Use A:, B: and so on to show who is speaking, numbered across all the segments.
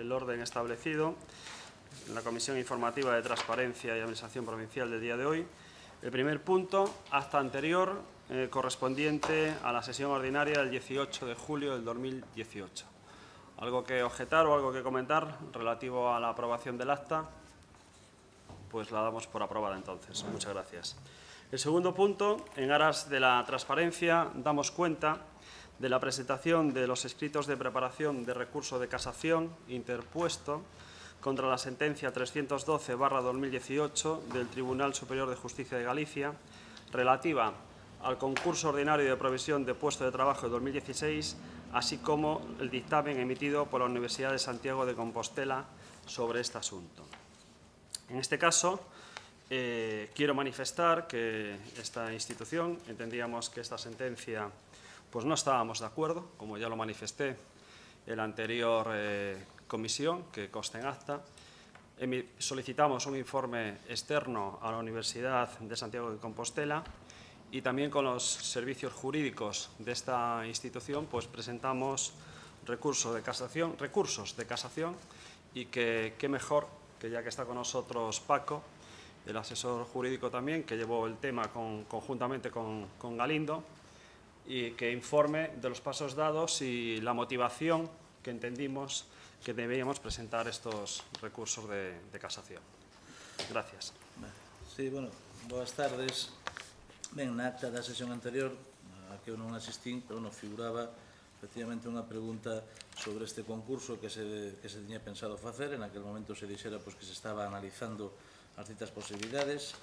A: el orden establecido en la Comisión Informativa de Transparencia y Administración Provincial del día de hoy. El primer punto, acta anterior, correspondiente a la sesión ordinaria del 18 de julio del 2018. ¿Algo que objetar o algo que comentar relativo a la aprobación del acta? Pues la damos por aprobada entonces. Muchas gracias. El segundo punto, en aras de la transparencia, damos cuenta de la presentación de los escritos de preparación de recurso de casación interpuesto contra la sentencia 312/2018 del Tribunal Superior de Justicia de Galicia relativa al concurso ordinario de provisión de puesto de trabajo de 2016, así como el dictamen emitido por la Universidad de Santiago de Compostela sobre este asunto. En este caso, quiero manifestar que esta institución, entendíamos que esta sentencia, pues no estábamos de acuerdo, como ya lo manifesté en la anterior comisión, que consta en acta. Solicitamos un informe externo a la Universidad de Santiago de Compostela y también con los servicios jurídicos de esta institución, pues presentamos recursos de casación y que qué mejor que ya que está con nosotros Paco, el asesor jurídico también, que llevó el tema conjuntamente con Galindo, y que informe de los pasos dados y la motivación que entendimos que debíamos presentar estos recursos de casación. Gracias.
B: Sí, bueno, boas tardes. Ben, na acta da sesión anterior, a que eu non asistín, pero non figuraba efectivamente unha pregunta sobre este concurso que se tiña pensado facer. En aquel momento se dixera que se estaba analizando as citas posibilidades.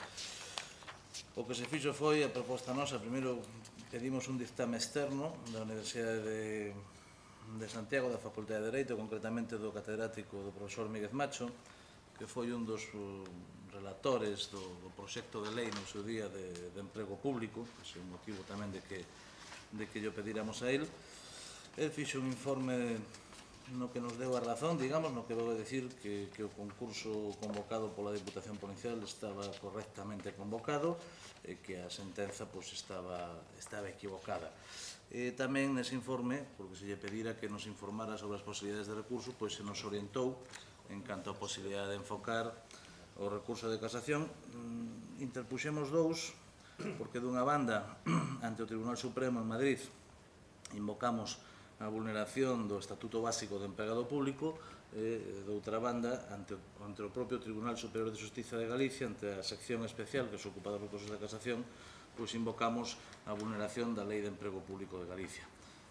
B: O que se fixo foi a proposta nosa. Primeiro pedimos un dictame externo da Universidade de Santiago, da Facultade de Dereito, concretamente do catedrático do profesor Míguez Macho, que foi un dos relatores do proxecto de lei no seu día de emprego público, ese é o motivo tamén de que lle pedíramos a él. El fixo un informe no que nos deu a razón, digamos, no que vou decir que o concurso convocado pola Diputación Provincial estaba correctamente convocado e que a sentenza estaba equivocada. Tamén nese informe, porque se lle pedira que nos informara sobre as posibilidades de recurso, pois se nos orientou en canto a posibilidade de enfocar o recurso de casación. Interpuxemos dous, porque dunha banda, ante o Tribunal Supremo en Madrid, invocamos a vulneración do Estatuto Básico de Empregado Público, e, doutra banda, ante o propio Tribunal Superior de Justicia de Galicia, ante a sección especial que se ocupa dos recursos de casación, pois invocamos a vulneración da Lei de Emprego Público de Galicia.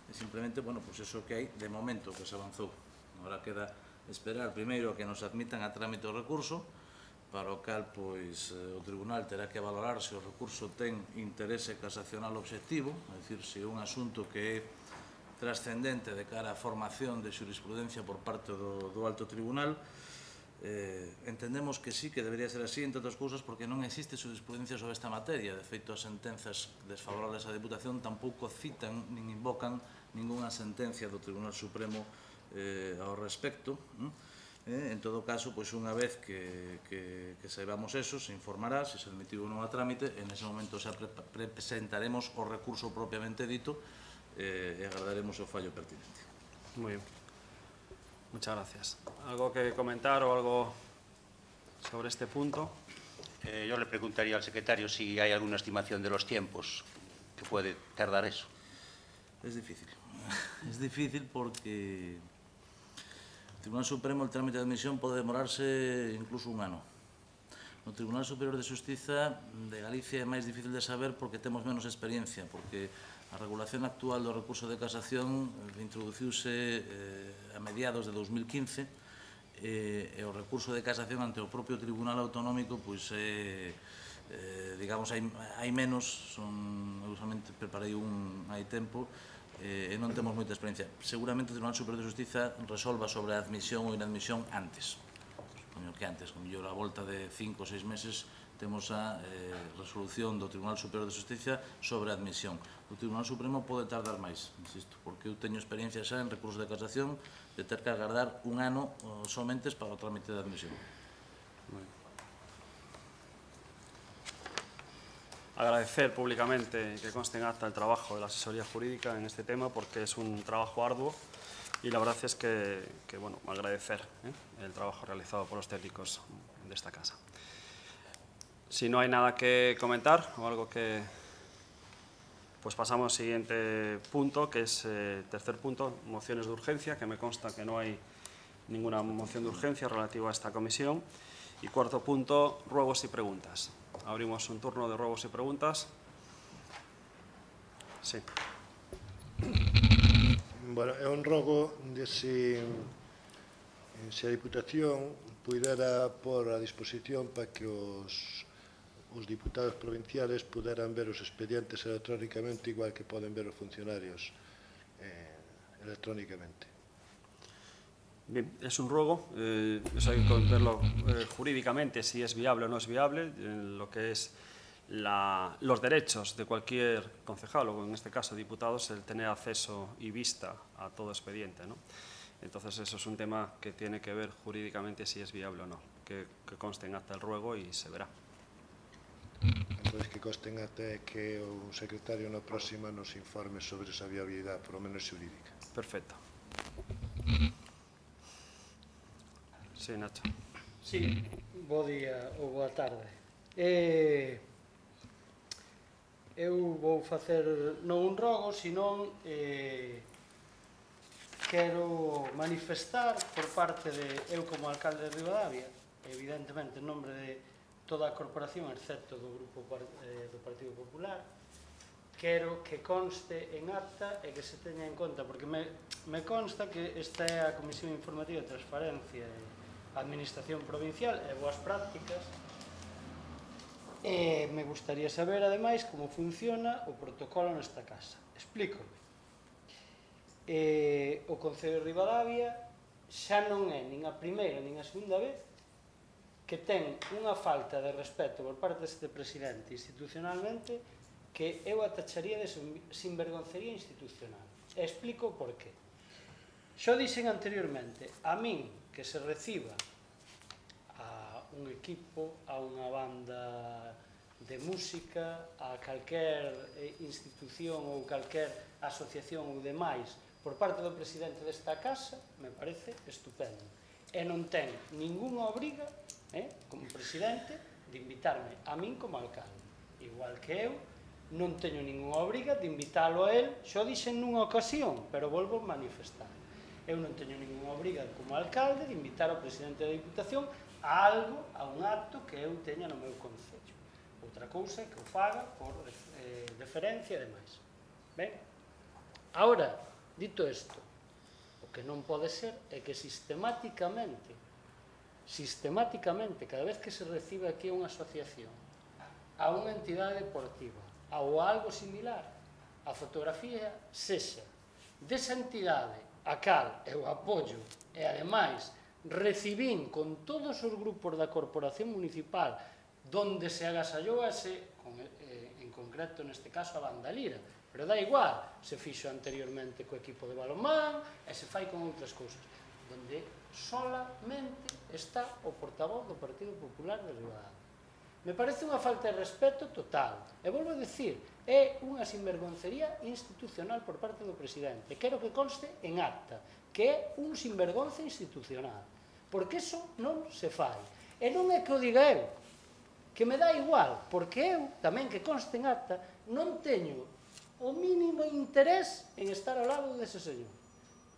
B: E simplemente, bueno, pois eso que hai, de momento, que se avanzou. Agora queda esperar primeiro a que nos admitan a trámite o recurso, para o cal, pois, o Tribunal terá que valorar se o recurso ten interese casacional obxectivo, é dicir, se é un asunto que é trascendente de cara á formación de xurisprudencia por parte do Alto Tribunal. Entendemos que sí, que debería ser así, entre outras cousas, porque non existe xurisprudencia sobre esta materia. De feito, as sentenzas desfavorables á Diputación tampouco citan nin invocan ningunha sentencia do Tribunal Supremo ao respecto. En todo caso, pois unha vez que saibamos eso, se informará se se admitiu ou non a trámite. En ese momento xa presentaremos o recurso propiamente dito e agardaremos o fallo pertinente.
A: Muy bien. Muchas gracias. ¿Algo que comentar o algo sobre este punto?
C: Yo le preguntaría al secretario si hay alguna estimación de los tiempos que puede tardar eso.
B: Es difícil. Es difícil porque el Tribunal Supremo, el trámite de admisión pode demorarse incluso un ano. No Tribunal Superior de Xustiza de Galicia é máis difícil de saber porque temos menos experiencia, porque a regulación actual do recurso de casación introduciuse a mediados de 2015 e o recurso de casación ante o propio Tribunal Autonómico, pois, digamos, hai menos. Eu somente preparei un hai tempo e non temos moita experiencia. Seguramente o Tribunal Superior de Xustiza resolva sobre a admisión ou inadmisión antes. Supoño que antes, con mellor a volta de 5 ou 6 meses, temos a resolución do Tribunal Superior de Xustiza sobre a admisión. O Tribunal Supremo pode tardar máis, insisto, porque eu teño experiencia xa en recursos de casación de ter que agardar un ano somente para o trámite de admisión.
A: Agradecer públicamente que conste en acta el trabajo de la asesoría jurídica en este tema, porque es un trabajo arduo Y la verdad es que bueno, agradecer el trabajo realizado por los técnicos de esta casa. Si no hay nada que comentar o algo que... Pues pasamos al siguiente punto, que es tercer punto, mociones de urgencia, que me consta que no hay ninguna moción de urgencia relativa a esta comisión. Y cuarto punto, ruegos y preguntas. Abrimos un turno de ruegos y preguntas. Sí.
D: Bueno, é un rogo de se a Diputación puidera pôr a disposición para que os diputados provinciales puderan ver os expedientes electrónicamente igual que poden ver os funcionarios electrónicamente.
A: Bien, es un ruego, eso hay que verlo jurídicamente, si es viable o no es viable, lo que es los derechos de cualquier concejal, o en este caso diputados, el tener acceso y vista a todo expediente, ¿no? Entonces eso es un tema que tiene que ver jurídicamente si es viable o no, que conste en acta el ruego y se verá.
D: Entón, que consten até que o secretario na próxima nos informe sobre esa viabilidade, por lo menos xurídica.
A: Perfecto. Sí, Nacho.
E: Sí, bo día ou boa tarde. Eu vou facer non un rogo, senón quero manifestar por parte de eu como alcalde de Ribadavia, evidentemente en nombre de toda a corporación, excepto do grupo do Partido Popular, quero que conste en acta e que se teña en conta, porque me consta que esta é a Comisión Informativa de Transparencia e Administración Provincial e Boas Prácticas, e me gustaría saber, ademais, como funciona o protocolo nesta casa. Explícome. O Concello de Ribadavia xa non é nin a primeira nin a segunda vez que ten unha falta de respeto por parte deste presidente institucionalmente que eu atacharía de sinvergoncería institucional. E explico por qué. Xo dixen anteriormente, a min que se reciba a un equipo, a unha banda de música, a calquer institución ou calquer asociación ou demais por parte do presidente desta casa, me parece estupendo. E non ten ningunha obriga, como presidente, de invitarme a min como alcalde. Igual que eu, non teño ningunha obriga de invitalo a él, xo dixen nunha ocasión, pero volvo a manifestar. Eu non teño ningunha obriga como alcalde de invitar ao presidente da Diputación a algo, a un acto que eu teña no meu concello. Outra cousa é que o faga por deferencia e demais. Ben? Ahora, dito isto, o que non pode ser é que sistemáticamente, cada vez que se recibe aquí unha asociación, a unha entidade deportiva, ou a algo similar, a fotografía sexa desa entidade a cal eu apoio e, ademais, recibín con todos os grupos da Corporación Municipal donde se agasallou en concreto, neste caso, a banda Lira, pero dá igual, se fixo anteriormente co equipo de balonmán e se fai con outras cousas, donde solamente está o portavoz do Partido Popular de Ribadavia. Me parece unha falta de respeto total. E volvo a dicir, é unha sinvergoncería institucional por parte do presidente. Quero que conste en acta, que é un sinvergonza institucional. Porque iso non se fai. E non é que o diga eu, que me dá igual, porque eu, tamén que conste en acta, non teño o mínimo interés en estar ao lado dese señor,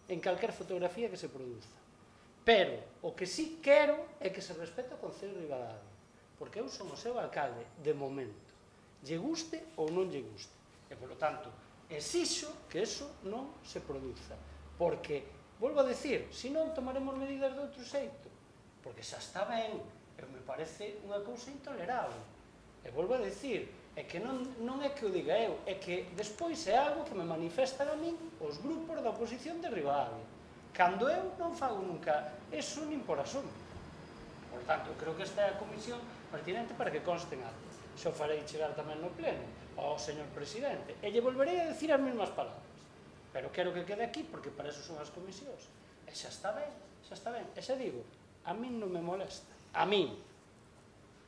E: en calquer fotografía que se produza. Pero o que sí quero é que se respete o Concello de Ribadavia, porque eu son o seu alcalde de momento, lle guste ou non lle guste. E, polo tanto, exixo que eso non se produza, porque, volvo a decir, se non tomaremos medidas de outro xeito, porque xa está ben, e me parece unha cousa intolerable. E volvo a decir, é que non é que o diga eu, é que despois é algo que me manifestan a min os grupos da oposición de Ribadavia, cando eu non fago nunca eso nin por asomo. Por tanto, creo que esta é a comisión pertinente para que consten algo. Xo farei chegar tamén no pleno ao señor presidente, e lle volverei a decir as mesmas palabras, pero quero que quede aquí porque para eso son as comisións. E xa está ben, xa está ben. E xa digo, a min non me molesta, a min,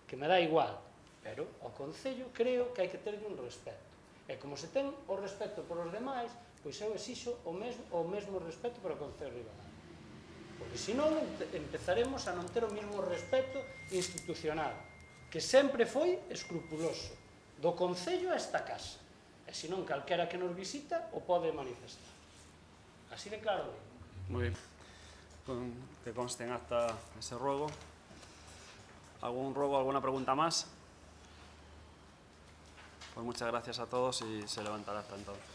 E: que me dá igual, pero ao Concello creo que hai que terlle un respeto. E como se ten o respeto por os demais, pois eu exixo o mesmo respeto para o Concello de Ribadavia. Porque senón empezaremos a non ter o mesmo respeto institucional, que sempre foi escrupuloso, do Concello a esta casa. E senón calquera que nos visita o pode manifestar. Así de claro.
A: Muy bien. Que conste en acta ese ruego. ¿Algún ruego, alguna pregunta más? Pues muchas gracias a todos y se levanta el acta entonces.